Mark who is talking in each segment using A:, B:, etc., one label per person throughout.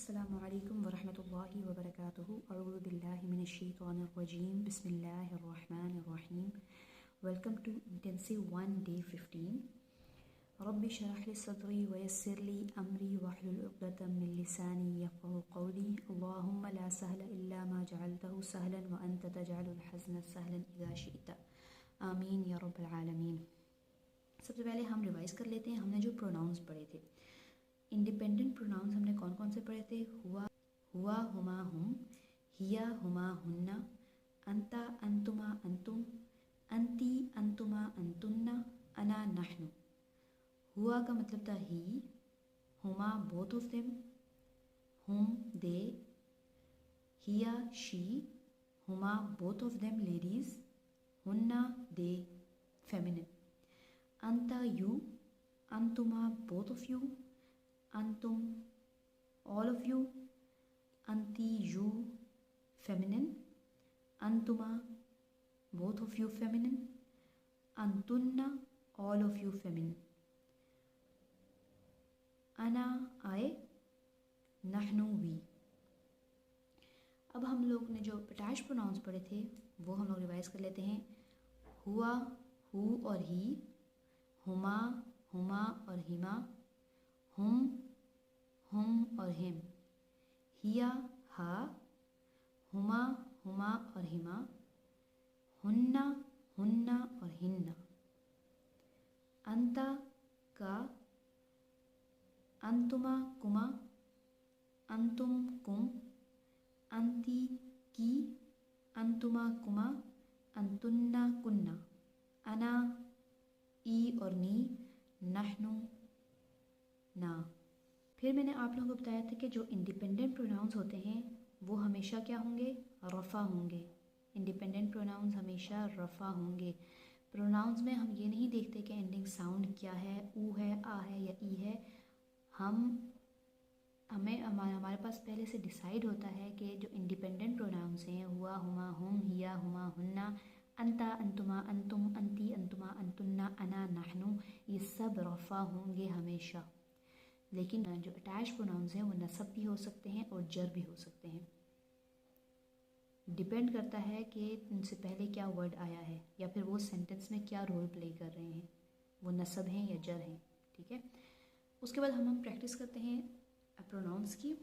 A: अस्सलामुअलैकुम वरहमतुल्लाहि वबरकातुहू अऊज़ु बिल्लाहि मिनश्शैतानिर्रजीम बिस्मिल्लाहिर्रहमानिर्रहीम। Welcome to intensive 1 day 15। रब्बि शरह लि सदरी वयस्सिर लि अमरी वहलुल उक़दतम मिन लिसानी यफ़क़हू क़ौली। अल्लाहुम्मा ला सहला इल्ला मा जअलतहू सहलन व अंत तजअलुल हज़न सहलन इज़ा शिअता। आमीन या रब्बल आलमीन। सबसे पहले हम रिवाइज़ कर लेते हैं। हमने जो प्रोनाउंस पढ़े थे, इंडिपेंडेंट प्रोनाउंस हमने कौन कौन से पढ़े थे? हुआ, हुआ, हुमा, हुम, हिया, हुमा, हुन्ना, अंता, अंतुमा, अंतुम, अंती, अंतुमा, अंतुन्ना, अना, नहनु। हुआ का मतलब था ही, हुमा बोथ ऑफ देम, हुम दे, हिया शी, हुमा बोथ ऑफ देम लेडीज, हुन्ना दे फेमिनिन, अंता यू, अंतुमा बोथ ऑफ यू, अंतुम all of you, anti you feminine, antuma both of you feminine, antunna all of you feminine, ana I, nahnu we। अब हम लोग ने जो अटैच प्रोनाउंस पढ़े थे वो हम लोग रिवाइज कर लेते हैं। हुआ, हु और ही, हुमा, हुमा और हिमा, हुम और हिम, हिया हा, हुमा, हुमा और हिमा, हुन्ना, हुन्ना और हिन्ना, अंता का, अंतुमा कुमा, अंतुम कुम, अंती की, अंतुमा कुमा, अंतुन्ना कुन्ना, अना ई और नी, नहनु ना। फिर मैंने आप लोगों को बताया था कि जो इंडिपेंडेंट प्रोनाउंस होते हैं वो हमेशा क्या होंगे? रफ़ा होंगे। इंडिपेंडेंट प्रोनाउंस हमेशा रफ़ा होंगे। प्रोनाउंस में हम ये नहीं देखते कि एंडिंग साउंड क्या है, ऊ है, आ है या ई है। हमारे पास पहले से डिसाइड होता है कि जो इंडिपेंडेंट प्रोनाउंस हैं, हुआ, हुमा, हुम, हिया, हुमा, हुन्ना, अंता, अंतुमा, अंतुम, अंती, अंतुमा, अंतुन्ना, अना, नहनु, ये सब रफ़ा होंगे हमेशा। लेकिन जो अटैच प्रोनाउंस हैं वो नसब भी हो सकते हैं और जर भी हो सकते हैं। डिपेंड करता है कि उनसे पहले क्या वर्ड आया है या फिर वो सेंटेंस में क्या रोल प्ले कर रहे हैं, वो नसब हैं या जर हैं। ठीक है, उसके बाद हम प्रैक्टिस करते हैं प्रोनाउंस की।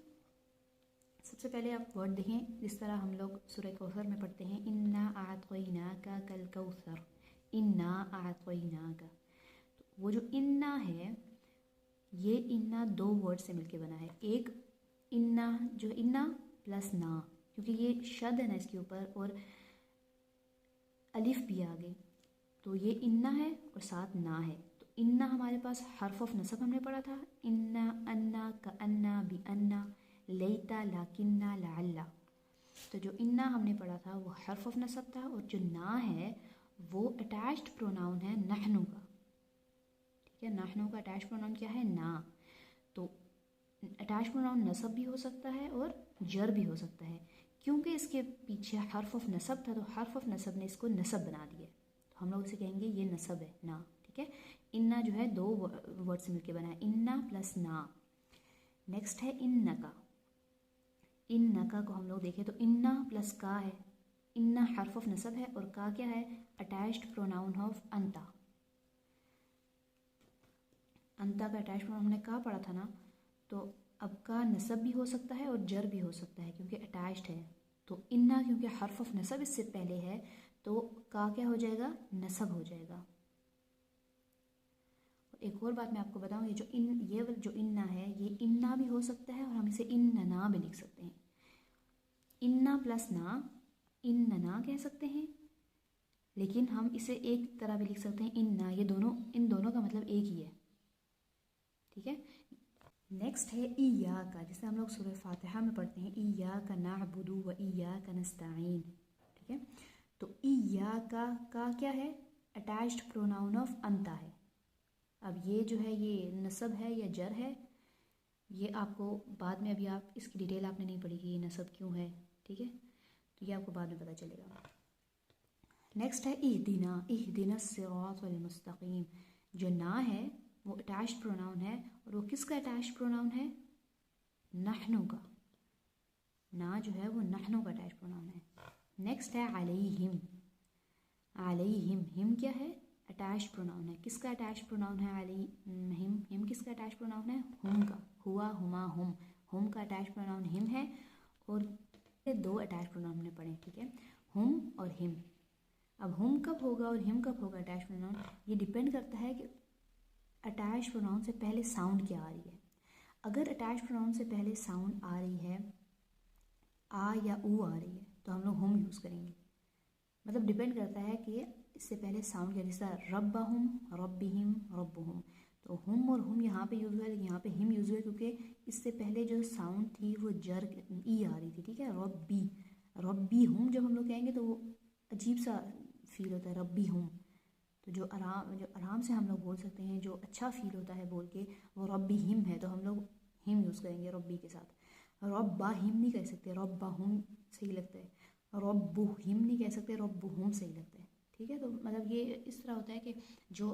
A: सबसे पहले आप वर्ड देखें, जिस तरह हम लोग सूरह कौसर में पढ़ते हैं, इन्ना आतैनाका कल कौसर, इन्ना आतैनाका। तो वो जो इन्ना है, ये इन्ना दो वर्ड से मिलके बना है। एक इन्ना, जो इन्ना प्लस ना, क्योंकि ये शद है ना इसके ऊपर और अलिफ भी आगे, तो ये इन्ना है और साथ ना है। तो इन्ना हमारे पास हर्फ ऑफ नसब हमने पढ़ा था, इन्ना, अन्ना, का अन्ना, बी अन्ना, लेता, लाकिन्ना, लाअल्ला। तो जो इन्ना हमने पढ़ा था वो हर्फ ऑफ नसब था और जो ना है वो अटैच्ड प्रोनाउन है नहनु का। ठीक है, नहनु का अटैच प्रोनाउन क्या है? ना। तो अटैच प्रोनाउन नसब भी हो सकता है और जर भी हो सकता है। क्योंकि इसके पीछे हर्फ ऑफ नसब था तो हर्फ ऑफ नसब ने इसको नसब बना दिया, तो हम लोग इसे कहेंगे ये नसब है, ना। ठीक है, इन्ना जो है दो वर्ड से मिलकर बना है, इन्ना प्लस ना। नेक्स्ट है इन्नका। इन्नका को हम लोग देखें तो इन्ना प्लस का है, इन्ना हर्फ ऑफ नसब है और का क्या है? अटैच्ड प्रोनाउन ऑफ अंता। अंता का अटैच प्रोनाउन हमने का पढ़ा था ना, तो अब का नसब भी हो सकता है और जर भी हो सकता है क्योंकि अटैच्ड है। तो इन्ना क्योंकि हर्फ ऑफ नसब इससे पहले है तो का क्या हो जाएगा? नसब हो जाएगा। एक और बात मैं आपको बताऊं, ये जो इन्ना है ये इन्ना भी हो सकता है और हम इसे इन्नना भी लिख सकते हैं। इन्ना प्लस ना इन्नना कह सकते हैं, लेकिन हम इसे एक तरह भी लिख सकते हैं इन्ना। ये दोनों, इन दोनों का मतलब एक ही है। ठीक है, नेक्स्ट है इय्याका, जिसे हम लोग सूरह फातिहा में पढ़ते हैं, इय्याका नअबुदु व इय्याका नस्तईन। ठीक है, तो इय्याका का क्या है? अटैच्ड प्रोनाउन ऑफ अंता है। अब ये जो है ये नसब है या जर है, ये आपको बाद में, अभी आप इसकी डिटेल आपने नहीं पढ़ी कि ये नसब क्यों है। ठीक है, तो ये आपको बाद में पता चलेगा। नेक्स्ट है इहदिना, इहदिना सिरातल मुस्तकीम। जो ना है वो अटैच्ड प्रोनाउन है और वो किसका अटैच्ड प्रोनाउन है? नहनु का। ना जो है वो नहनों का अटैच प्रोनाउन है। नेक्स्ट है अलैहिम। अलैहिम, हिम क्या है? अटैच प्रोनाउन है। किसका अटैच प्रोनाउन है? अलैहिम, हिम किसका अटैच प्रोनाउन है? हुम का। हुआ, हुमा, हुम। हुम का अटैच प्रोनाउन हिम है। और ये दो अटैच प्रोनाउन हमने पढ़े, ठीक है, हुम और हिम। अब हुम कब होगा और हिम कब होगा अटैच प्रोनाउन, ये डिपेंड करता है कि अटैच प्रोनाउन से पहले साउंड क्या आ रही है। अगर अटैच प्रोनाउन से पहले साउंड आ रही है आ या ऊ आ रही है तो हम लोग हुम यूज़ करेंगे। मतलब डिपेंड करता है कि इससे पहले साउंड क्या, जैसा रब्बाहुम, रब्बिहिम, रब्बुहुम। तो हुम और हुम यहाँ पे यूज़ हुआ है, लेकिन यहाँ पे हिम यूज़ हुआ है क्योंकि इससे पहले जो साउंड थी वो जर ई आ रही थी, ठीक है। रब्बी, रब्बी हुम जब हम लोग कहेंगे तो वो अजीब सा फील होता है, रब्बी हुम। तो जो आराम से हम लोग बोल सकते हैं, जो अच्छा फील होता है बोल के, वो रब्बी हिम है, तो हम लोग हिम यूज़ करेंगे रब्बी के साथ। रब्बा हिम नहीं कह सकते, रब्बा हुम सही लगता है। रब्बु हिम नहीं कह सकते, रब्बु हुम सही लगता है, ठीक है। तो मतलब ये इस तरह होता है कि जो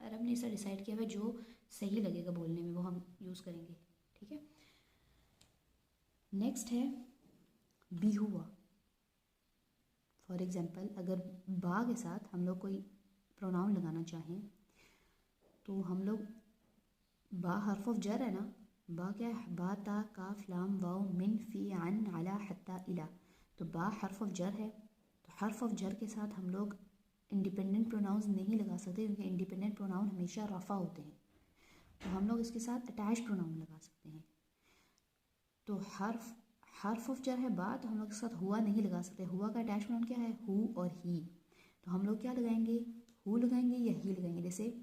A: अरब ने ऐसा डिसाइड किया हुआ जो सही लगेगा बोलने में वो हम यूज़ करेंगे, ठीक है। नेक्स्ट है बिहुआ। फॉर एग्जांपल अगर बा के साथ हम लोग कोई प्रोनाउन लगाना चाहें तो हम लोग, बा हर्फ ऑफ जर है ना, बा क्या है? बा ता काफ लाम वाव मिन फी अन अला हत्ता इला। तो बा हर्फ ऑफ जर है, तो हर्फ ऑफ जर के साथ हम लोग इंडिपेंडेंट प्रोनाउंस नहीं लगा सकते क्योंकि इंडिपेंडेंट प्रोनाउन हमेशा रफ़ा होते हैं। तो हम लोग इसके साथ अटैच प्रोनाउन लगा सकते हैं। तो हर्फ ऑफ जर है बा, तो हम लोग इसके साथ हुआ नहीं लगा सकते। हुआ का अटैच प्रोनाउन क्या है? हु और ही। तो हम लोग क्या लगाएंगे? हु लगाएंगे या ही लगाएंगे। जैसे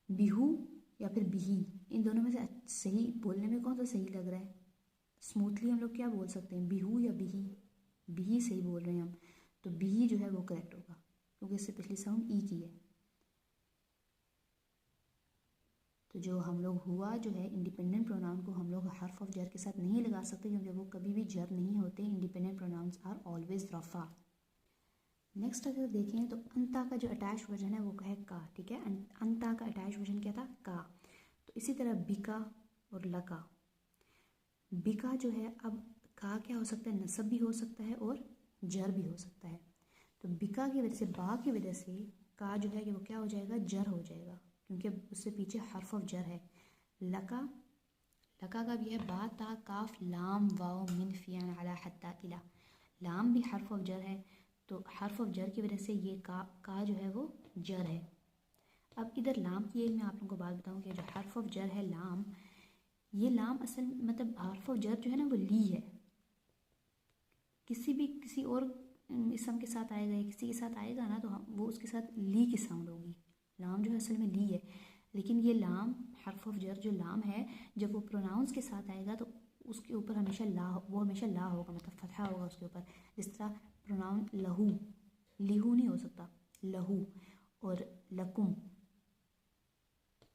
A: बिहू या फिर बिही, इन दोनों में से सही बोलने में कौन सा सही लग रहा है? स्मूथली हम लोग क्या बोल सकते हैं, बिहू या बिही? बिही सही बोल रहे हैं हम, तो बिही जो है वो करेक्ट होगा क्योंकि इससे पिछली साउंड ई की है। तो जो हम लोग हुआ जो है इंडिपेंडेंट प्रोनाउन को हम लोग हर्फ ऑफ जर के साथ नहीं लगा सकते क्योंकि वो कभी भी जर नहीं होते। इंडिपेंडेंट प्रोनाउंस आर ऑलवेज रफ़ा। नेक्स्ट अगर देखें तो अंता का जो अटैच वर्जन है वो है का, ठीक है। अंता का अटैच वर्जन क्या था? का। तो इसी तरह बिका और लका। बिका जो है, अब का क्या हो सकता है? नसब भी हो सकता है और जर भी हो सकता है। तो बिका की वजह से, बा की वजह से का जो है कि वो क्या हो जाएगा? जर हो जाएगा क्योंकि उससे पीछे हर्फ ऑफ जर है। लका, लका का भी है बा ता काफ लाम वाव मिन फियान अला हत्ता इला। लाम भी हर्फ ऑफ जर है, तो हर्फ ऑफ जर की वजह से ये का जो है वो जर है। अब इधर लाम की एक मैं आप लोगों को बात बताऊँ कि जो हर्फ ऑफ जर है लाम, ये लाम असल मतलब हर्फ ऑफ जर जो है ना वो ली है। किसी और इसम के साथ आएगा या किसी के साथ आएगा ना तो वो उसके साथ ली की साउंड होगी। लाम जो है असल में ली है, लेकिन ये लाम हर्फ ऑफ जर जो लाम है जब वो प्रोनाउंस के साथ आएगा तो उसके ऊपर हमेशा ला, वो हमेशा ला होगा, मतलब फतहा होगा उसके ऊपर। जिस तरह प्रोनाउन लहू, लिहू नहीं हो सकता, लहू। और लकुम,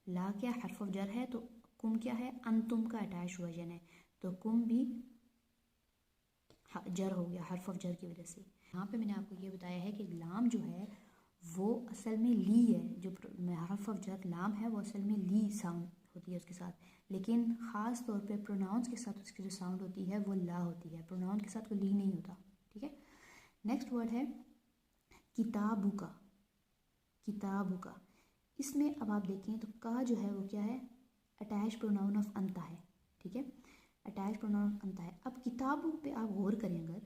A: ला क्या हर्फ ऑफ जर है, तो कुम क्या है? अंतुम का अटैच वर्जन है, तो कुम भी जर हो गया हर्फ ऑफ जर की वजह से। यहाँ पे मैंने आपको ये बताया है कि लाम जो है वो असल में ली है। जो हर्फ ऑफ जर लाम है वो असल में ली साउंड होती है उसके साथ, लेकिन ख़ास तौर पे प्रोनाउंस के साथ उसकी जो साउंड होती है वो ला होती है। प्रोनाउन के साथ कोई ली नहीं होता, ठीक है। नेक्स्ट वर्ड है किताबु का। किताबु का, इसमें अब आप देखें तो का जो है वो क्या है? अटैच प्रोनाउन ऑफ अंता है, ठीक है। अटैच प्रोनाउन अंता है। अब किताबों पे आप गौर करें, अगर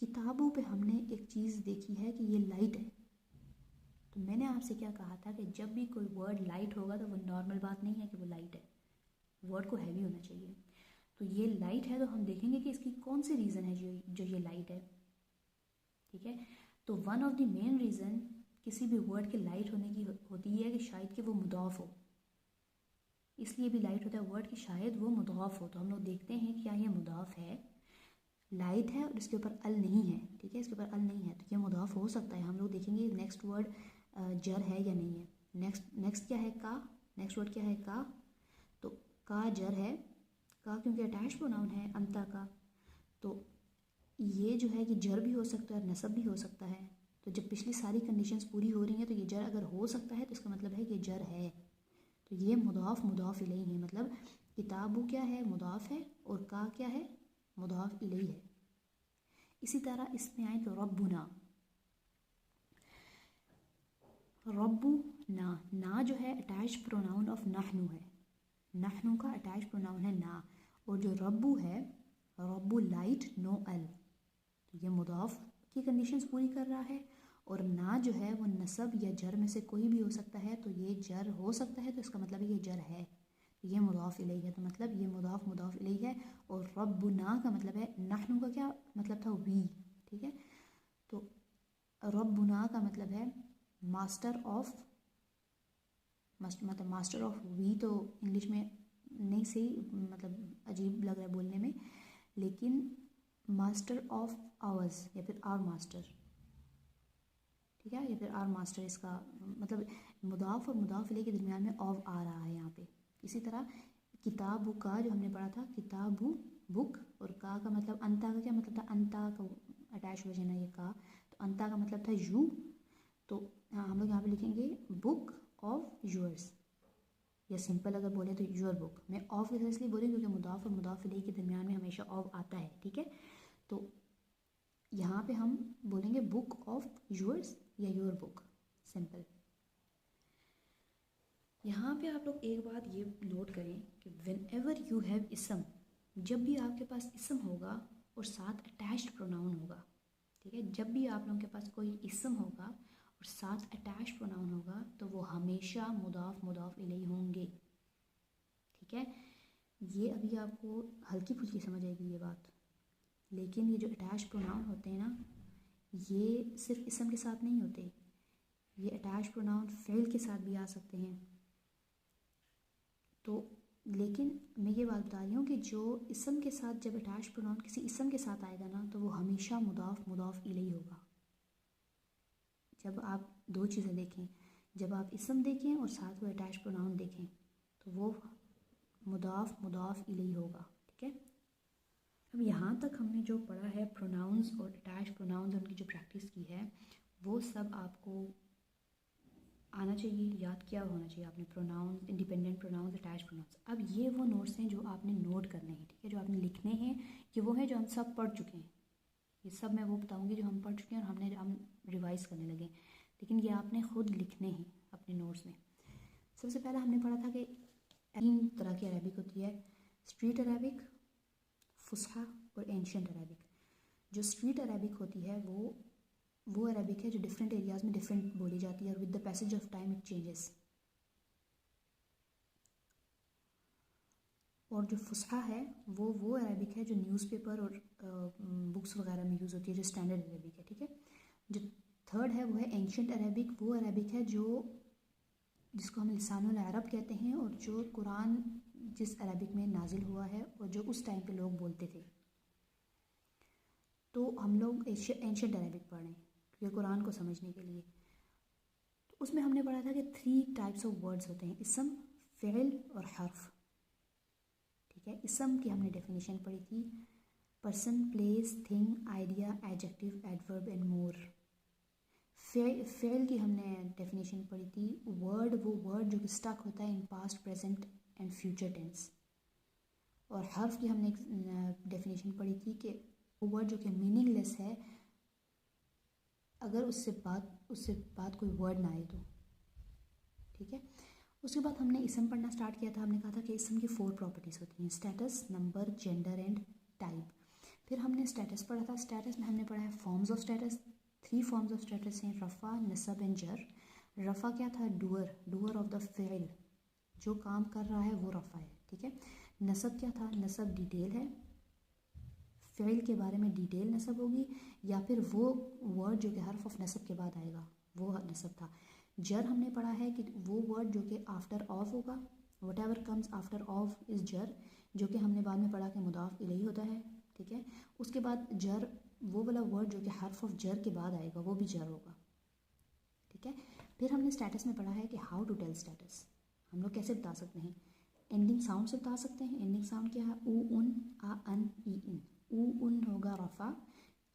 A: किताबों पे हमने एक चीज़ देखी है कि ये लाइट है। तो मैंने आपसे क्या कहा था कि जब भी कोई वर्ड लाइट होगा तो वो नॉर्मल बात नहीं है कि वो लाइट है, वर्ड को हैवी होना चाहिए। तो ये लाइट है तो हम देखेंगे कि इसकी कौन सी रीज़न है जो ये लाइट है, ठीक है। तो one of the main reason किसी भी वर्ड के लाइट होने की होती है कि शायद कि वो मुदाफ हो, इसलिए भी लाइट होता है वर्ड कि शायद वो मुदाफ हो। तो हम लोग देखते हैं क्या ये मुदाफ है, लाइट है और इसके ऊपर अल नहीं है, ठीक है, इसके ऊपर अल नहीं है तो ये मुदाफ हो सकता है। हम लोग देखेंगे नेक्स्ट वर्ड जर है या नहीं है। नेक्स्ट क्या है? का। नेक्स्ट वर्ड क्या है? का। तो का जर है, का क्योंकि अटैच प्रोनाउन है अंता का, तो ये जो है कि जर भी हो सकता है और नसब भी हो सकता है। तो जब पिछली सारी कंडीशंस पूरी हो रही हैं तो ये जर अगर हो सकता है तो इसका मतलब है कि जर है। तो ये मुदाफ इलैहि है, मतलब किताबु क्या है? मुदाफ है, और का क्या है? मुदाफ इलैहि है। इसी तरह इसमें आए तो रब्बुना, रब्बु ना, ना जो है अटैच प्रोनाउन ऑफ नहनु है, नहनु का अटैच प्रोनाउन है ना, और जो रब्बु है रब्बु लाइट नो अल, तो ये मुदाफ की कंडीशंस पूरी कर रहा है। और ना जो है वो नसब या जर में से कोई भी हो सकता है, तो ये जर हो सकता है, तो इसका मतलब है ये जर है, तो ये मुदाफ इलैहि है, तो मतलब ये मुदाफ इलैहि है। और रब्बुना का मतलब है, नहनु का क्या मतलब था, वी, ठीक है, तो रब्बुना का मतलब है मास्टर ऑफ, मतलब मास्टर ऑफ वी, तो इंग्लिश में नहीं सही, मतलब अजीब लग रहा है बोलने में, लेकिन मास्टर ऑफ आवर्स या फिर आवर मास्टर, ठीक है, या फिर आवर मास्टर, इसका मतलब मुदाफ और मुदाफ इलैहि के दरमियान में ऑफ आ रहा है यहाँ पे। इसी तरह किताबु का जो हमने पढ़ा था, किताबु बुक, और का मतलब अंता का क्या मतलब था, अंता का अटैच वर्जन है ये का, तो अंता का मतलब था यू, तो हम लोग यहाँ पे लिखेंगे बुक ऑफ यूअर्स, या सिंपल अगर बोले तो यूअर बुक। मैं ऑफ इसलिए बोली क्योंकि मुदाफ और मुदाफ इलैहि के दरमियान में हमेशा ऑफ आता है, ठीक है, तो यहाँ पे हम बोलेंगे बुक ऑफ यूअर्स या योर बुक, सिंपल। यहाँ पे आप लोग एक बात ये नोट करें कि व्हेन एवर यू हैव इसम, जब भी आपके पास इसम होगा और साथ अटैच्ड प्रोनाउन होगा, ठीक है, जब भी आप लोगों के पास कोई इसम होगा और साथ अटैच्ड प्रोनाउन होगा, तो वो हमेशा मुदाफ इलैहि होंगे, ठीक है। ये अभी आपको हल्की फुल्की समझ आएगी ये बात, लेकिन ये जो अटैच्ड प्रोनाउन होते हैं ना, ये सिर्फ इसम के साथ नहीं होते, ये अटैच्ड प्रोनाउन फ़ेल के साथ भी आ सकते हैं। तो लेकिन मैं ये बात बता रही हूँ कि जो इसम के साथ, जब अटैच्ड प्रोनाउन किसी इसम के साथ आएगा ना, तो वो हमेशा मुदाफ इलैहि होगा। जब आप दो चीज़ें देखें, जब आप इसम देखें और साथ वो अटैच्ड प्रोनाउन देखें, तो वो मुदाफ इलैहि होगा, ठीक है। अब यहाँ तक हमने जो पढ़ा है प्रोनाउंस और अटैच्ड प्रोनाउंस, उनकी जो प्रैक्टिस की है, वो सब आपको आना चाहिए, याद किया होना चाहिए आपने, pronouns, independent pronouns, attached pronouns. अब ये वो नोट्स हैं जो आपने नोट करने हैं, ठीक है, जो आपने लिखने हैं, ये वो है जो हम सब पढ़ चुके हैं, ये सब मैं वो बताऊंगी जो हम पढ़ चुके हैं और हम रिवाइज करने लगे, लेकिन ये आपने खुद लिखने हैं अपने नोट्स में। सबसे पहले हमने पढ़ा था कि 3 तरह की अरबिक होती है, स्ट्रीट अरबिक, फुसहा और एंशिएंट अरबिक। जो स्ट्रीट अरबिक होती है वो अरबिक है जो डिफरेंट एरियाज़ में डिफरेंट बोली जाती है, और with the passage of time it changes. और जो फुसहा है वो अरबिक है जो न्यूज़पेपर और बुक्स वगैरह में यूज़ होती है, जो स्टैंडर्ड अरबिक है, ठीक है। जो थर्ड है वो है एंशिएंट अरबिक, वो अरबिक है जिसको हम लिसानुल अरब कहते हैं, और जो कुरान जिस अरबिक में नाजिल हुआ है और जो उस टाइम पे लोग बोलते थे। तो हम लोग एंशिएंट अरबिक पढ़ रहे हैं क्योंकि कुरान को समझने के लिए। तो उसमें हमने पढ़ा था कि 3 टाइप्स ऑफ वर्ड्स होते हैं, इसम, फ़िल और हर्फ, ठीक है। इसम की हमने डेफिनेशन पढ़ी थी, person, place, thing, idea, adjective, adverb and more. फ़िल की हमने डेफिनेशन पढ़ी थी, वो वर्ड जो कि स्टक होता है in past, present and future tense. और हर्फ की हमने एक डेफिनेशन पढ़ी थी कि वो वर्ड जो कि मीनिंगलेस है, अगर उससे बात कोई वर्ड ना आए तो, ठीक है। उसके बाद हमने इसम पढ़ना स्टार्ट किया था। हमने कहा था कि इसम की 4 प्रॉपर्टीज़ होती हैं, status, number, gender and type. फिर हमने स्टेटस पढ़ा था। स्टेटस में हमने पढ़ा है forms of status. 3 forms of status हैं, रफ़ा, नसब एंड जर। रफ़ा क्या था, डूअर ऑफ द फ़िल, जो काम कर रहा है वो रफ़ा है, ठीक है। नसब क्या था, नसब डिटेल है, फ़िल के बारे में डिटेल नसब होगी, या फिर वो वर्ड जो कि हर्फ ऑफ नसब के बाद आएगा वो नसब था। जर हमने पढ़ा है कि वो वर्ड जो कि आफ्टर ऑफ होगा, what ever comes after of is जर, जो कि हमने बाद में पढ़ा कि मुदाफ इलैहि होता है, ठीक है। उसके बाद जर, वो वाला वर्ड जो कि हर्फ ऑफ जर के बाद आएगा वो भी जर होगा, ठीक है। फिर हमने स्टेटस में पढ़ा है कि हाउ टू टेल स्टेटस, हम लोग कैसे बता सकते हैं, एंडिंग साउंड से बता सकते हैं। एंडिंग साउंड क्या है, ऊ, उन, आ, अन, ई, इन। ऊ, उन होगा रफ़ा,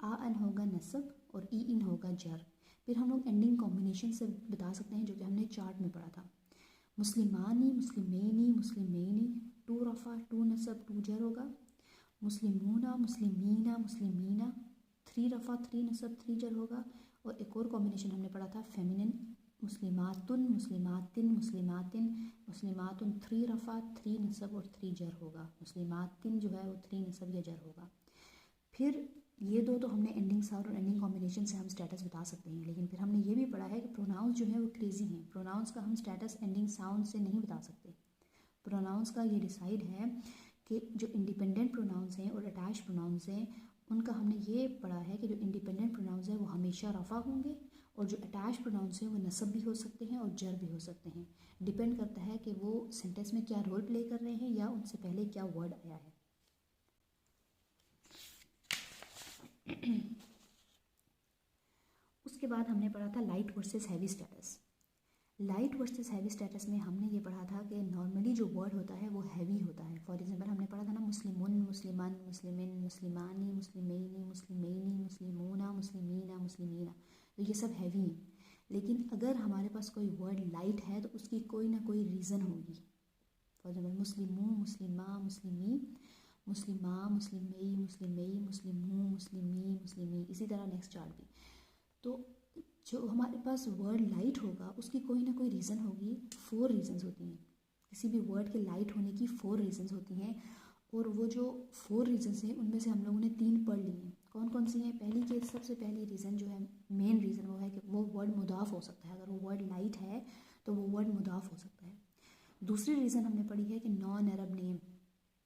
A: आ, अन होगा नसब और ई, इन होगा जर। फिर हम लोग एंडिंग कॉम्बिनेशन से बता सकते हैं, जो कि हमने चार्ट में पढ़ा था, मुस्लिमानी, मुस्लिमेनी, मुस्लिमेनी, 2 रफ़ा, 2 नसब, 2 जर होगा। मुस्लिमूना, मुस्लिमीना, मुस्लिमीना, 3 रफ़ा 3 नसब 3 जर होगा। और एक और कॉम्बिनेशन हमने पढ़ा था फेमिनिन, मुस्लिमातुन, मुस्लिमातिन, मुस्लिमातिन, मुस्लिमातुन 3 रफ़ा 3 नसब और 3 जर होगा। मुस्लिमातिन जो है वो 3 नसब या जर होगा। फिर ये दो तो हमने एंडिंग साउंड और एंडिंग कॉम्बिनेशन से हम स्टेटस बता सकते हैं, लेकिन फिर हमने ये भी पढ़ा है कि प्रोनाउंस जो है वो क्रेजी हैं। प्रोनाउंस का हम स्टेटस एंडिंग साउंड से नहीं बता सकते। प्रोनाउंस का ये डिसाइड है कि जो इंडिपेंडेंट प्रोनाउंस हैं और अटैच प्रोनाउंस हैं उनका हमने ये पढ़ा है कि जो इंडिपेंडेंट प्रोनाउंस हैं वो हमेशा रफ़ा होंगे और जो अटैच प्रोनाउंस हैं वो नसब भी हो सकते हैं और जर भी हो सकते हैं। डिपेंड करता है कि वो सेंटेंस में क्या रोल प्ले कर रहे हैं या उनसे पहले क्या वर्ड आया है। उसके बाद हमने पढ़ा था light versus heavy status. Light versus heavy status में हमने ये पढ़ा था कि नॉर्मली जो वर्ड होता है वो हैवी होता है। फॉर एग्जांपल हमने पढ़ा था ना मुस्लिमुन, मुस्लिमान, मुस्लिमिन, मुस्लिमानी, मुस्लिमैनी, मुस्लिमैनी, मुस्लिमूना, मुस्लिमीना, मुस्लिमीना, तो ये सब हैवी हैं। लेकिन अगर हमारे पास कोई वर्ड लाइट है तो उसकी कोई ना कोई रीज़न होगी। फॉर एग्जाम्पल मुस्लिमू, मुस्लिमा, मुस्लिमी, मुस्लिमा, मुस्लिमई, मुस्लिमई, मुस्लिमू, मुस्लिमी, मुस्लिमी, इसी तरह नेक्स्ट चार्ट भी। तो जो हमारे पास वर्ड लाइट होगा उसकी कोई ना कोई रीज़न होगी। 4 रीज़न्स होती हैं किसी भी वर्ड के लाइट होने की। 4 रीज़न्स होती हैं और वो जो 4 रीज़न्स हैं उनमें से हम लोगों ने 3 पढ़ ली हैं। कौन कौन सी हैं? पहली के सबसे पहली रीज़न जो है, मेन रीज़न, वो है कि वो वर्ड मुदाफ हो सकता है। अगर वो वर्ड लाइट है तो वो वर्ड मुदाफ हो सकता है। दूसरी रीज़न हमने पढ़ी है कि नॉन अरब नेम।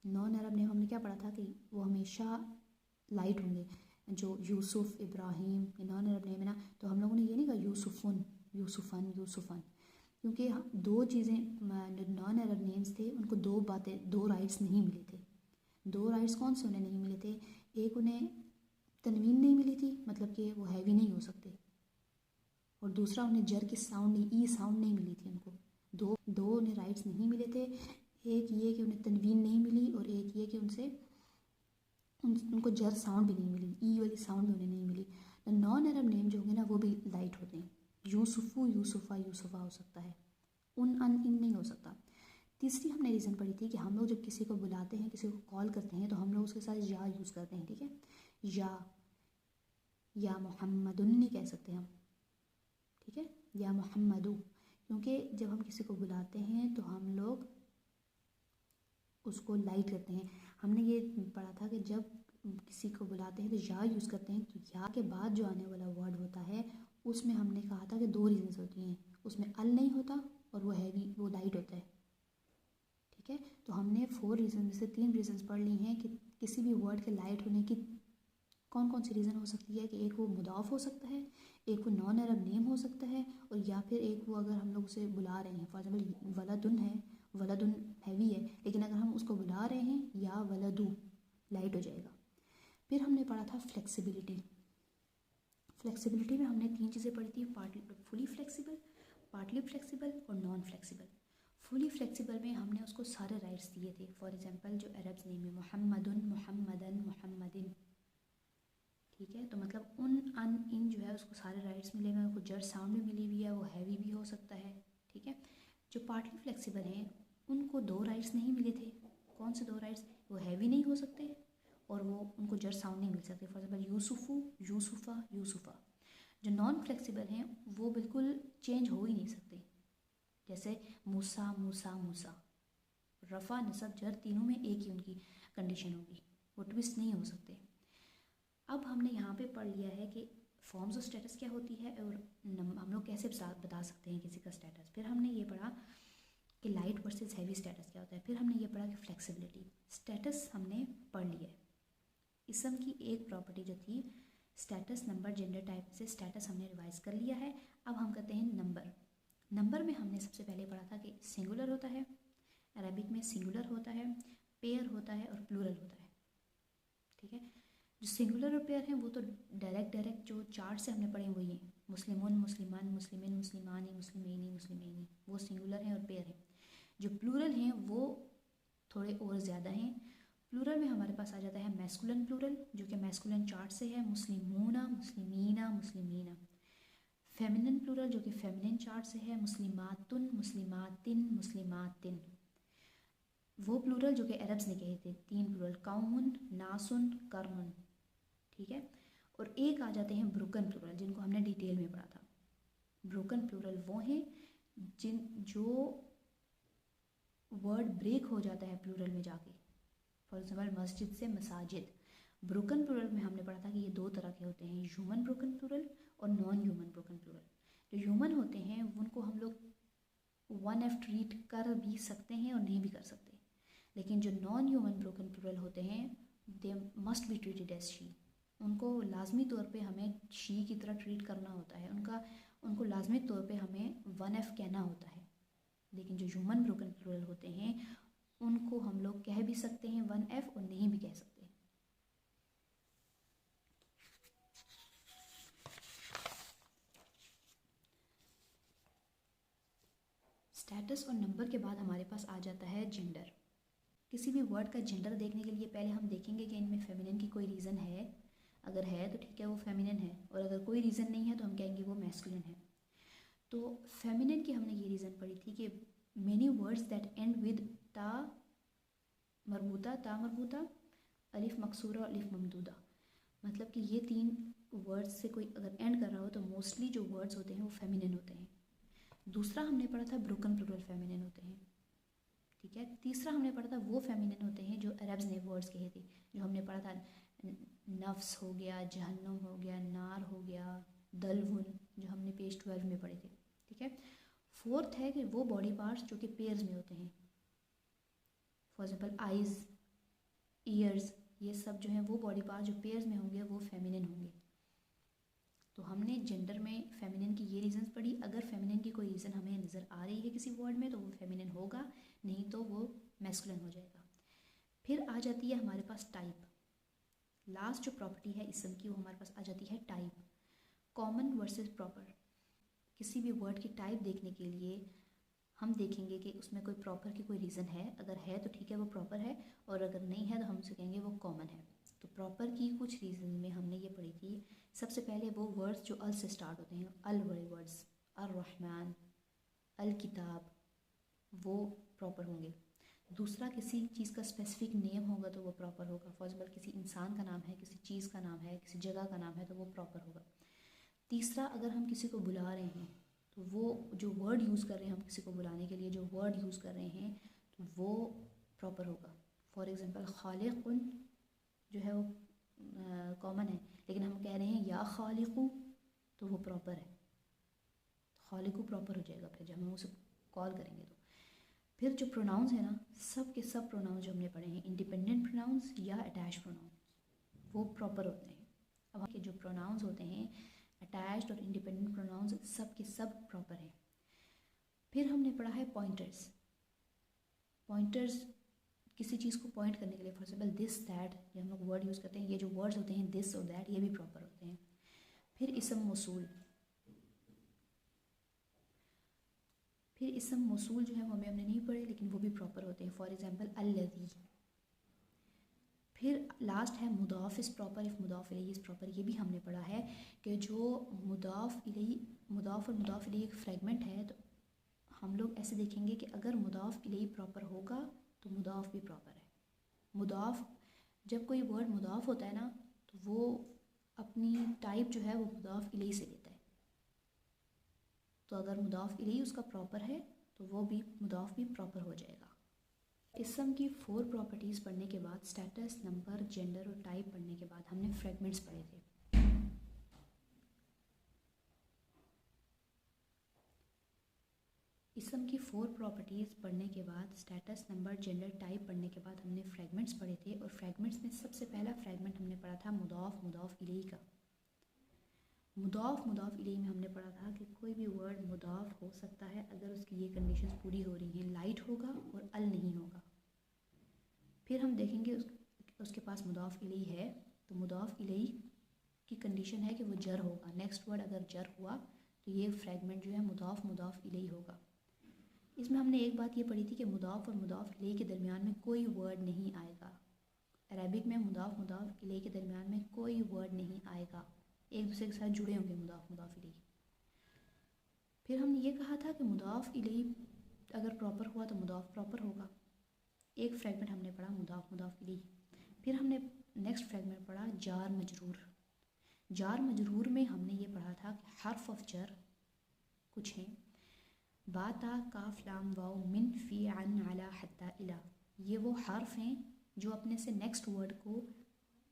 A: नॉन अरब नेम हमने क्या पढ़ा था कि वो हमेशा लाइट होंगे। जो यूसुफ, इब्राहिम, ये नॉन अरब नेम है ना, तो हम लोगों ने ये नहीं कहा यूसुफुन, यूसुफन, यूसुफन, क्योंकि 2 चीज़ें नॉन अरब नेम्स थे उनको 2 बातें, 2 राइट्स नहीं मिले थे। 2 राइट्स कौन से उन्हें नहीं मिले थे? एक उन्हें तनवीन नहीं मिली थी, मतलब कि वो हैवी नहीं हो सकते, और दूसरा उन्हें जर की साउंड नहीं, ई साउंड नहीं मिली थी उनको। दो उन्हें राइट्स नहीं मिले थे। एक ये कि उन्हें तनवीन नहीं मिली और एक ये कि उनको जर साउंड भी नहीं मिली, ई वाली साउंड भी उन्हें नहीं मिली। तो नॉन अरब नेम जो होंगे ना वो भी लाइट होते हैं। यूसुफू, यूसुफा, यूसुफा हो सकता है, उन अन इन नहीं हो सकता। तीसरी हमने रीज़न पढ़ी थी कि हम लोग जब किसी को बुलाते हैं, किसी को कॉल करते हैं, तो हम लोग उसके साथ या यूज़ करते हैं। ठीक है, या मोहम्मदुन नहीं कह सकते हम। ठीक है, या मोहम्मदू, क्योंकि जब हम किसी को बुलाते हैं तो हम लोग उसको लाइट करते हैं। हमने ये पढ़ा था कि जब किसी को बुलाते हैं तो या यूज़ करते हैं, तो या के बाद जो आने वाला वर्ड होता है उसमें हमने कहा था कि 2 रीजंस होती हैं, उसमें अल नहीं होता और वो हैवी, वो लाइट होता है। ठीक है, तो हमने 4 रीजन में से 3 रीजंस पढ़ ली हैं कि किसी भी वर्ड के लाइट होने की कौन कौन सी रीज़न हो सकती है। कि एक वो मुदाफ हो सकता है, एक वो नॉन अरब नेम हो सकता है, और या फिर एक वो अगर हम लोग उसे बुला रहे हैं, फॉर एग्जाम्पल वलदुन है, वलदुन हैवी है, लेकिन अगर हम उसको बुला रहे हैं या वलदू, लाइट हो जाएगा। फिर हमने पढ़ा था फ्लेक्सिबिलिटी। फ्लेक्सिबिलिटी में हमने 3 चीज़ें पढ़ी थी, फुली फ्लेक्सिबल, पार्टली फ्लेक्सिबल और नॉन फ्लेक्सिबल। फुली फ्लेक्सिबल में हमने उसको सारे राइट्स दिए थे। फॉर एग्जांपल जो अरब्स नेम है मोहम्मदुन, मोहम्मदन, मोहम्मदिन, ठीक है, तो मतलब उन अन इन जो है उसको सारे राइट्स मिले हुए हैं, उनको जर साउंड भी मिली हुई है, वो हैवी भी हो सकता है। ठीक है, जो पार्टली फ्लेक्सिबल हैं उनको 2 राइट्स नहीं मिले थे। कौन से 2 राइट्स? वो हैवी नहीं हो सकते और वो उनको जर साउंड नहीं मिल सकते। फॉर एग्जाम्पल यूसुफू, यूसुफा, यूसुफा। जो नॉन फ्लेक्सिबल हैं वो बिल्कुल चेंज हो ही नहीं सकते, जैसे मूसा, मूसा, मूसा। रफ़ा, नसब, जर तीनों में एक ही उनकी कंडीशन होगी, वो ट्विस्ट नहीं हो सकते। अब हमने यहाँ पे पढ़ लिया है कि फॉर्म्स ऑफ स्टेटस क्या होती है और हम लोग कैसे बता सकते हैं किसी का स्टेटस। फिर हमने ये पढ़ा कि लाइट वर्सेस हैवी स्टेटस क्या होता है। फिर हमने ये पढ़ा कि फ्लेक्सिबिलिटी। स्टेटस हमने पढ़ लिया है। इसम की एक प्रॉपर्टी जो थी स्टेटस, नंबर, जेंडर टाइप से स्टेटस हमने रिवाइज कर लिया है। अब हम करते हैं नंबर। नंबर में हमने सबसे पहले पढ़ा था कि सिंगुलर होता है, अरबिक में सिंगुलर होता है, पेयर होता है और प्लूरल होता है। ठीक है, जो सिंगुलर और पेयर हैं वो तो डायरेक्ट जो चार्ट से हमने पढ़े वही हैं। मुस्लिमुन, मुस्लिमान, मुस्लिमिन, मुस्लिमानी, मुस्लिमैनी, मुस्लिमैनी, वो सिंगुलर हैं और पेयर हैं। जो प्लूरल हैं वो थोड़े और ज़्यादा हैं। प्लूरल में हमारे पास आ जाता है मैस्कुलिन प्लूरल, जो कि मैस्कुलिन चार्ट से है, मुस्लिमूना, मुस्लिमीना, मुस्लिमीना। फेमिनिन प्लूरल जो कि फेमिनिन चार्ट से है, मुस्लिमातुन, मुस्लिमातिन, मुस्लिमातिन। वो प्लूरल जो कि अरब्स ने कहे थे, 3 प्लूरल, कौमुन, नासुन, कर्नुन, ठीक है। और एक आ जाते हैं ब्रोकन प्लूरल, जिनको हमने डिटेल में पढ़ा था। ब्रोकन प्लूरल वो हैं जो वर्ड ब्रेक हो जाता है प्लूरल में जाके। फॉर एग्जाम्पल मस्जिद से मसाजिद। ब्रोकन प्लूरल में हमने पढ़ा था कि ये 2 तरह के होते हैं, ह्यूमन ब्रोकन प्लूरल और नॉन ह्यूमन ब्रोकन प्लूरल। जो ह्यूमन होते हैं उनको हम लोग 1F ट्रीट कर भी सकते हैं और नहीं भी कर सकते, लेकिन जो नॉन ह्यूमन ब्रोकन प्लूरल होते हैं they must be treated as she. उनको लाजमी तौर पे हमें शी की तरह ट्रीट करना होता है, उनको लाजमी तौर पे हमें 1F कहना होता है। लेकिन जो ह्यूमन ब्रोकन प्लूरल होते हैं उनको हम लोग कह भी सकते हैं 1F और नहीं भी कह सकते। स्टेटस और नंबर के बाद हमारे पास आ जाता है जेंडर। किसी भी वर्ड का जेंडर देखने के लिए पहले हम देखेंगे कि इनमें फेमिनिन की कोई रीज़न है। अगर है तो ठीक है, वो फेमिनिन है, और अगर कोई रीज़न नहीं है तो हम कहेंगे वो मैस्कुलिन है। तो फेमिनिन की हमने ये रीज़न पढ़ी थी कि many words that and with ता मरबूता, अलिफ मकसूरा और अलिफ ममदूदा। मतलब कि ये 3 वर्ड्स से कोई अगर एंड कर रहा हो तो मोस्टली जो वर्ड्स होते हैं वो फेमिनिन होते हैं। दूसरा हमने पढ़ा था ब्रोकन प्लूरल फेमिनिन होते हैं, ठीक है। तीसरा हमने पढ़ा था वो फेमिनिन होते हैं जो अरब्स ने वर्ड्स कहे थे, जो हमने पढ़ा था नफ्स हो गया, जहन्नुम हो गया, नार हो गया, दलवुन, जो हमने पेज 12 में पढ़े थे, ठीक है। फोर्थ है कि वो बॉडी पार्ट्स जो कि पेयर्स में होते हैं, फॉर एग्जाम्पल आइज़, ईयर्स, ये सब जो हैं वो बॉडी पार्ट्स जो पेयर्स में होंगे वो फेमिनिन होंगे। तो हमने जेंडर में फेमिनिन की ये रीज़न्स पढ़ी। अगर फेमिनिन की कोई रीज़न हमें नज़र आ रही है किसी वर्ड में तो वो फेमिनिन होगा, नहीं तो वो मैस्कुलिन हो जाएगा। फिर आ जाती है हमारे पास टाइप। लास्ट जो प्रॉपर्टी है इसम की वो हमारे पास आ जाती है टाइप। Common versus proper. किसी भी वर्ड की टाइप देखने के लिए हम देखेंगे कि उसमें कोई प्रॉपर की कोई रीज़न है। अगर है तो ठीक है, वो प्रॉपर है, और अगर नहीं है तो हम उसे कहेंगे वो कॉमन है। तो प्रॉपर की कुछ रीज़न में हमने ये पढ़ी थी। सबसे पहले वो वर्ड्स जो अल से स्टार्ट होते हैं, अल वाले वर्ड्स, अर्रहमान, अल किताब, वो प्रॉपर होंगे। दूसरा, किसी चीज़ का स्पेसिफिक नेम होगा तो वो प्रॉपर होगा। फॉर एग्जाम्पल किसी इंसान का नाम है, किसी चीज़ का नाम है, किसी जगह का नाम है तो वो प्रॉपर होगा। तीसरा, अगर हम किसी को बुला रहे हैं तो वो जो वर्ड यूज़ कर रहे हैं, हम किसी को बुलाने के लिए जो वर्ड यूज़ कर रहे हैं तो वो प्रॉपर होगा। फॉर एग्ज़ाम्पल खालिकुन जो है वो कॉमन है, लेकिन हम कह रहे हैं या खालिकु तो वो प्रॉपर है, खालिकु प्रॉपर हो जाएगा फिर जब हम उसे कॉल करेंगे तो। फिर जो प्रोनाउंस है ना, सब के सब प्रोनाउंस जो हमने पढ़े हैं, इंडिपेंडेंट प्रोनाउंस या अटैच प्रोनाउंस, वो प्रॉपर होते हैं। अब के जो प्रोनाउंस होते हैं अटैच्ड और इंडिपेंडेंट प्रोनाउंस, सब के सब प्रॉपर हैं। फिर हमने पढ़ा है पॉइंटर्स। पॉइंटर्स किसी चीज़ को पॉइंट करने के लिए, फॉर एग्जाम्पल दिस दैट, ये हम लोग वर्ड यूज़ करते हैं, ये जो वर्ड्स होते हैं दिस और दैट, ये भी प्रॉपर होते हैं। फिर इसम मौसूल। फिर इसम मौसूल जो है वो हमने नहीं पढ़े, लेकिन वो भी प्रॉपर होते हैं। फॉर एग्जाम्पल अल्लज़ी। फिर लास्ट है मुदाफ़ इज़ प्रॉपर इफ़ मुदाफ़ इलैही इज़ प्रॉपर। ये भी हमने पढ़ा है कि जो मुदाफ़ और मुदाफ़ इलैही एक फ्रेगमेंट है, तो हम लोग ऐसे देखेंगे कि अगर मुदाफ़ इलैही प्रॉपर होगा तो मुदाफ़ भी प्रॉपर है। मुदाफ़, जब कोई वर्ड मुदाफ़ होता है ना तो वो अपनी टाइप जो है वो मुदाफ़ इलैही से लेता है। तो अगर मुदाफ़ इलैही उसका प्रॉपर है तो वो भी मुदाफ़ भी प्रॉपर हो जाएगा। इसम की 4 प्रॉपर्टीज़ पढ़ने के बाद, स्टेटस, नंबर, जेंडर और टाइप पढ़ने के बाद हमने फ्रेगमेंट्स पढ़े थे। इसम की 4 प्रॉपर्टीज़ पढ़ने के बाद, स्टेटस, नंबर, जेंडर, टाइप पढ़ने के बाद हमने फ्रेगमेंट्स पढ़े थे। और फ्रेगमेंट्स में सबसे पहला फ्रेगमेंट हमने पढ़ा था मुदाफ़ इलैही का। मुदाफ़ इलैही में हमने पढ़ा था कि कोई भी वर्ड मुदाफ़ हो सकता है अगर उसकी ये कंडीशंस पूरी हो रही हैं, लाइट होगा और अल नहीं होगा। फिर हम देखेंगे उसके पास मुदाफ़ इलैही है तो मुदाफ़ इलैही की कंडीशन है कि वो जर होगा। नेक्स्ट वर्ड अगर जर हुआ तो ये फ्रेगमेंट जो है मुदाफ़ इलैही होगा। इसमें हमने एक बात ये पढ़ी थी कि मुदाफ़ और मुदाफ़ इलैही के दरमियान में कोई वर्ड नहीं आएगा। अरबिक में मुदाफ़ इलैही के दरमियान में कोई वर्ड नहीं आएगा, एक दूसरे के साथ जुड़े होंगे मुदाफ़ इलैही। फिर हमने ये कहा था कि मुदाफ़ इलैही अगर प्रॉपर हुआ तो मुदाफ़ प्रॉपर होगा। एक फ्रैगमेंट हमने पढ़ा मुदाफ मुदाफ इलैह। फिर हमने नेक्स्ट फ्रैगमेंट पढ़ा जार मजरूर। जार मजरूर में हमने ये पढ़ा था कि हर्फ ऑफ जर कुछ हैं, बा ता काफ लाम वाव मिन फ़ी अन अला हत्ता इला। ये वो हर्फ हैं जो अपने से नेक्स्ट वर्ड को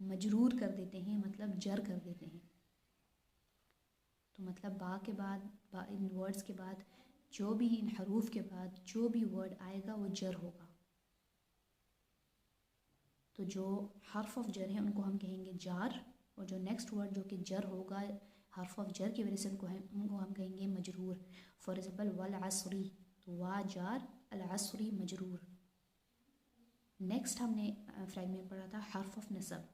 A: मजरूर कर देते हैं, मतलब जर कर देते हैं। तो मतलब बा के बाद, बा इन वर्ड्स के बाद जो भी, इन हरूफ के बाद जो भी वर्ड आएगा वो जर होगा। तो जो हर्फ ऑफ जर हैं उनको हम कहेंगे जार, और जो नेक्स्ट वर्ड जो कि जर होगा हर्फ ऑफ जर की वजह से उनको हम कहेंगे मजरूर। फॉर एग्जाम्पल वल असरी, तो वा जार, अल असरी मजरूर। नेक्स्ट हमने फ्रैगमेंट पढ़ा था हर्फ ऑफ नसब।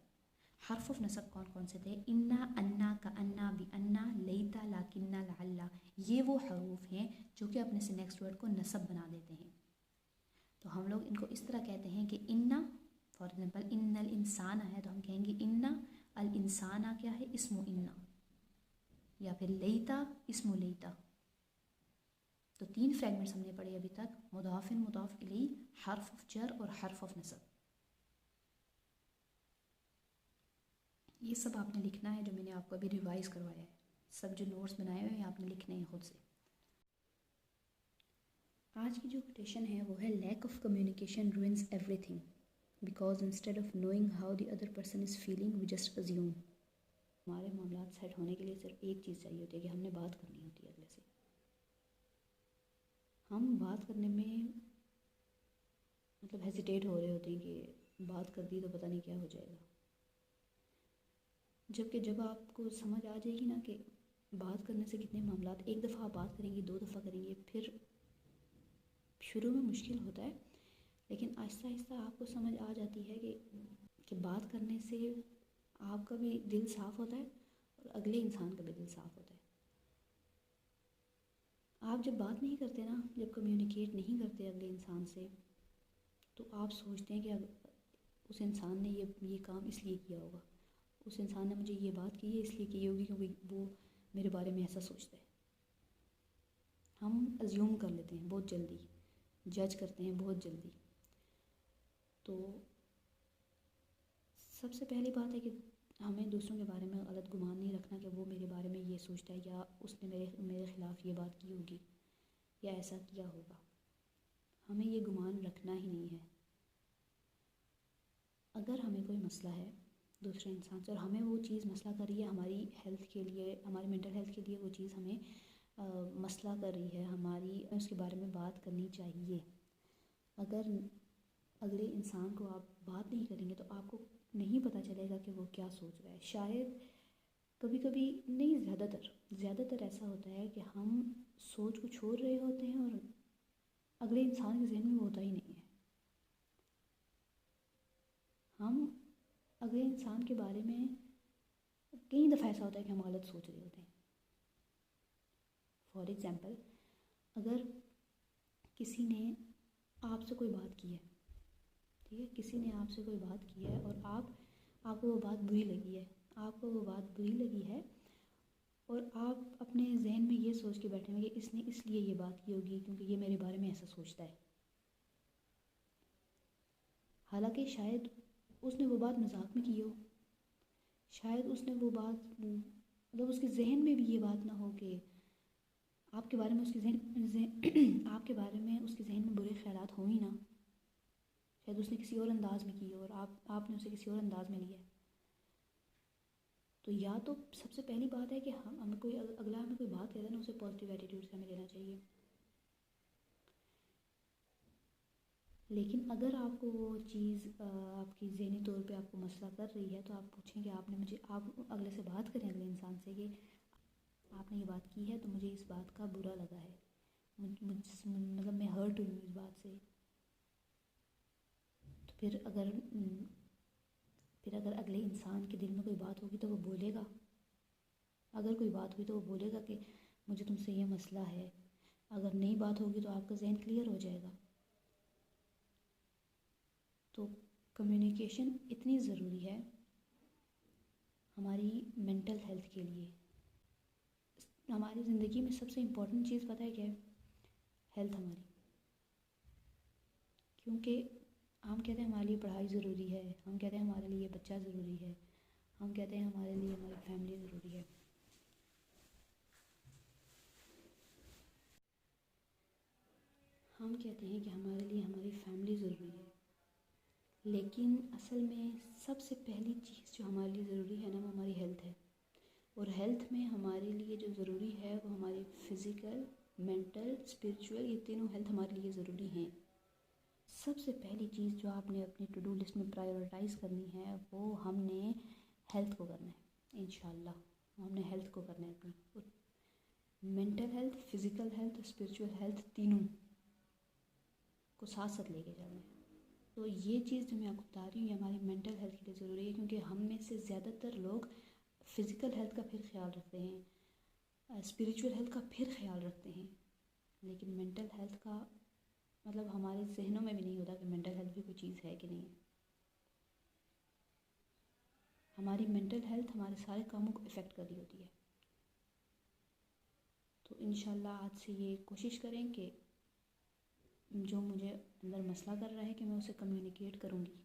A: हर्फ ऑफ नसब कौन कौन से थे? इन्ना, अन्ना, का अन्ना, बी अन्ना, लईता, लाकिन्ना, लअल्ला। ये वो हरूफ हैं जो कि अपने से नेक्स्ट वर्ड को नसब बना देते हैं। तो हम लोग इनको इस तरह कहते हैं कि इन्ना, फॉर एग्जाम्पल इन्नल इंसान है तो हम कहेंगे इन्ना अल इंसाना क्या है? इस्मु इन्ना। या फिर लईता इस्मु लईता। तो 3 फ्रैगमेंट्स हमने पढ़े अभी तक, मुदाफिन, मुदाफ इलैह, हर्फ ऑफ जर और हर्फ ऑफ नसब। ये सब आपने लिखना है जो मैंने आपको अभी रिवाइज करवाया है। सब जो नोट्स बनाए हुए हैं आपने लिखने हैं खुद से। आज की जो कोटेशन है वो है lack of communication ruins everything because instead of knowing how the other person is feeling we just assume। हमारे मामलात सेट होने के लिए सिर्फ एक चीज़ चाहिए होती है कि हमने बात करनी होती है अगले से। हम बात करने में मतलब हेजिटेट हो रहे होते हैं कि बात कर दी तो पता नहीं क्या हो जाएगा, जबकि जब आपको समझ आ जाएगी ना कि बात करने से कितने मामलात, एक दफ़ा आप बात करेंगे, 2 दफ़ा करेंगे, फिर शुरू में मुश्किल होता है लेकिन आहिस्ता आहिस्ता आपको समझ आ जाती है कि बात करने से आपका भी दिल साफ़ होता है और अगले इंसान का भी दिल साफ़ होता है। आप जब बात नहीं करते ना, जब कम्युनिकेट नहीं करते अगले इंसान से, तो आप सोचते हैं कि उस इंसान ने ये काम इसलिए किया होगा, उस इंसान ने मुझे ये बात की है इसलिए की होगी क्योंकि वो मेरे बारे में ऐसा सोचता है। हम अज्यूम कर लेते हैं बहुत जल्दी, जज करते हैं बहुत जल्दी। तो सबसे पहली बात है कि हमें दूसरों के बारे में गलत गुमान नहीं रखना कि वो मेरे बारे में ये सोचता है या उसने मेरे ख़िलाफ़ ये बात की होगी या ऐसा किया होगा। हमें ये गुमान रखना ही नहीं है। अगर हमें कोई मसला है दूसरे इंसान से और हमें वो चीज़ मसला कर रही है, हमारी हेल्थ के लिए, हमारी मेंटल हेल्थ के लिए वो चीज़ हमें मसला कर रही है, हमारी उसके बारे में बात करनी चाहिए। अगर अगले इंसान को आप बात नहीं करेंगे तो आपको नहीं पता चलेगा कि वो क्या सोच रहा है। शायद कभी कभी नहीं, ज़्यादातर ऐसा होता है कि हम सोच को छोड़ रहे होते हैं और अगले इंसान के जहन में वो होता ही नहीं है। हम अगले इंसान के बारे में कई दफ़ा ऐसा होता है कि हम गलत सोच रहे होते हैं। फॉर एग्ज़ाम्पल, अगर किसी ने आपसे कोई बात की है, ठीक है, किसी ने आपसे कोई बात की है और आपको वो बात बुरी लगी है, और आप अपने जहन में ये सोच के बैठे हैं कि इसने इसलिए ये बात की होगी क्योंकि ये मेरे बारे में ऐसा सोचता है। हालांकि शायद उसने वो बात मजाक में की हो, शायद उसने वो बात मतलब उसके जहन में भी ये बात ना हो कि आपके बारे में आपके बारे में उसके जहन में बुरे ख्यालात हो ही ना। शायद उसने किसी और अंदाज में की हो और आपने उसे किसी और अंदाज में लिया। तो या तो सबसे पहली बात है कि हमें कोई अगला हमें कोई बात कहता है ना, उसे पॉजिटिव एटीट्यूड से हमें लेना चाहिए। लेकिन अगर आपको वो चीज़ आपकी ज़हनी तौर पे आपको मसला कर रही है तो आप पूछें कि आप अगले से बात करें, अगले इंसान से कि आपने ये बात की है तो मुझे इस बात का बुरा लगा है, मतलब मैं हर्ट हुई हूँ इस बात से। तो फिर अगर अगले इंसान के दिल में कोई बात होगी तो वो बोलेगा। अगर कोई बात हुई तो वो बोलेगा कि मुझे तुमसे ये मसला है। अगर नई बात होगी तो आपका जहन क्लियर हो जाएगा। तो कम्युनिकेशन इतनी ज़रूरी है हमारी मेंटल हेल्थ के लिए। हमारी ज़िंदगी में सबसे इम्पोर्टेंट चीज़ पता है क्या है? हेल्थ हमारी। क्योंकि हम कहते हैं हमारे लिए पढ़ाई ज़रूरी है, हम कहते हैं हमारे लिए बच्चा ज़रूरी है, हम कहते हैं हमारे लिए हमारी फैमिली ज़रूरी है। हम कहते हैं कि हमारे लिए हमारी फैमिली ज़रूरी है, लेकिन असल में सबसे पहली चीज़ जो हमारे लिए ज़रूरी है ना, वो हमारी हेल्थ है। और हेल्थ में हमारे लिए जो ज़रूरी है वो हमारी फ़िज़िकल, मेंटल, स्पिरिचुअल, ये तीनों हेल्थ हमारे लिए ज़रूरी हैं। सबसे पहली चीज़ जो आपने अपनी टू डू लिस्ट में प्रायोरिटाइज़ करनी है वो हमने हेल्थ को करना है। इंशाल्लाह हमने हेल्थ को करना है अपनी, mental health, physical health, spiritual health, तीनों को साथ साथ लेके चलना है। तो ये चीज़ जो मैं आपको बता रही हूँ ये हमारी मेंटल हेल्थ के लिए ज़रूरी है, क्योंकि हम में से ज़्यादातर लोग फ़िज़िकल हेल्थ का फिर ख्याल रखते हैं, स्पिरिचुअल हेल्थ का फिर ख्याल रखते हैं, लेकिन मेंटल हेल्थ का मतलब हमारे जहनों में भी नहीं होता कि मेंटल हेल्थ भी कोई चीज़ है कि नहीं है। हमारी मेंटल हेल्थ हमारे सारे कामों को इफ़ेक्ट कर रही होती है। तो इंशाल्लाह आज से ये कोशिश करें कि जो मुझे अंदर मसला कर रहा है कि मैं उसे कम्युनिकेट करूँगी।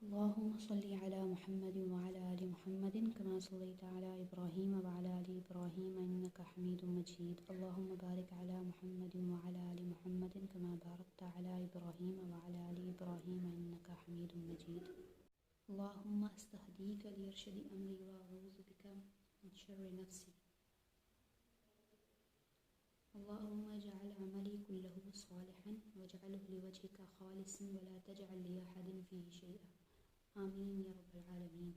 A: अल्लाहुम्मा सल्ली अला मुहम्मदिन व अला आलि मुहम्मदिन कमा सल्लैता अला इब्राहीम व अला आलि इब्राहीम इन्नका हमीदुम मजीद। अल्लाहुम्मा बारिक अला मुहम्मदिन व अला आलि मुहम्मदिन कमा बारकता अला इब्राहीम व अला आलि इब्राहीम इन्नका हमीदुम मजीद। अल्लाहुम्मा अस्तहदीका लिअरशदी अमरी व अऊज़ु बिका मिन शर्रि नफ्सी। अल्लाहुम्मा इजअल अमली कुल्लहु सालिहन वजअलहु लिवजहिका खालिसन वला तजअल लिअहदिन फ़ीहि शैअन। आमीन या रब्बल आलमीन।